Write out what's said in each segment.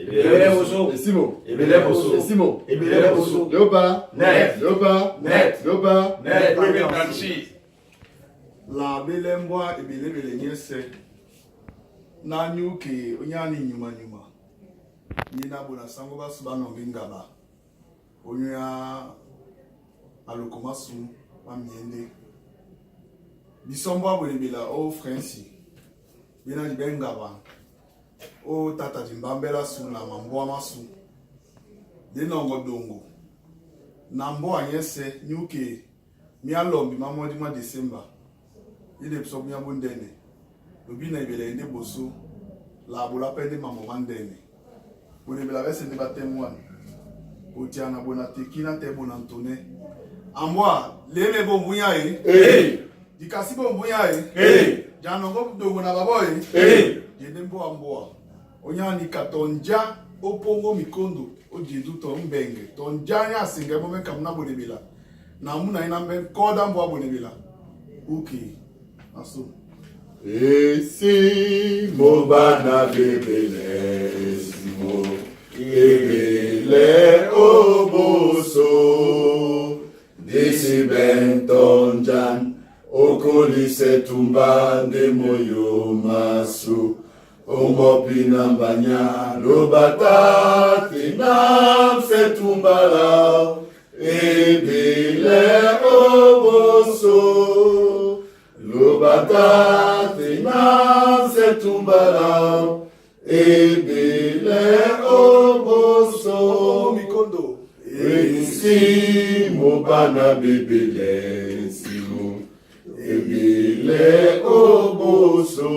Ebele boso. Esimo. Ebele boso. Esimo. Ebele boso. Leopa. Net. Leopa. Net. Leopa. Net. Premier Nancy. La belembwa ebele nyese. Na nyuke onyani nyuma. Nina bona sango basuba no bingaba. Onya alokomasu bamiende. Bisombo abonebela o Franci. Bina bengaba. O tata jimbambela su na mambo amasu. Dena ngodongo. Na mbo anyese nyuke mialombi mamodi ma December. Ide pso mi abundene. Obi na ibele inde boso la bola pende mambo mandene. Bone bela vese ne batemwan. Otiana bona tekina te bona ntone. Amwa leme bombuya Dikasi bombuya Janongo dongo na baboy Jedembo amboa. Onyani katonja opongo mikondo ojedu to mbenge. Tonja nya singa momen kamuna bonebila. Na muna ina mben koda mbo bonebila. Okay. Aso. Esimo bana bebele esimo ebele oboso disi bentonjan okolise tumbande moyo masu omopina mbanya lobata tinam se tumbala ebele oboso lobata tinam se tumbala ebele oboso mikondo esimo bana bebele simo ebele oboso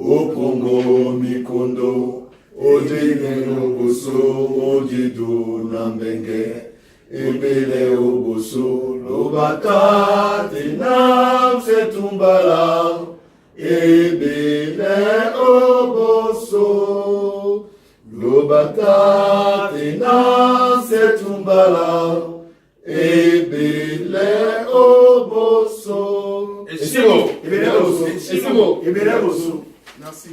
opongo mikondo ojene oboso ojidu na mbenge ebele oboso lobata tinam se tumbala ebele oboso lobata tinam se tumbala ebele oboso Esimo. Ebele oboso. Esimo. Ebele oboso. Merci.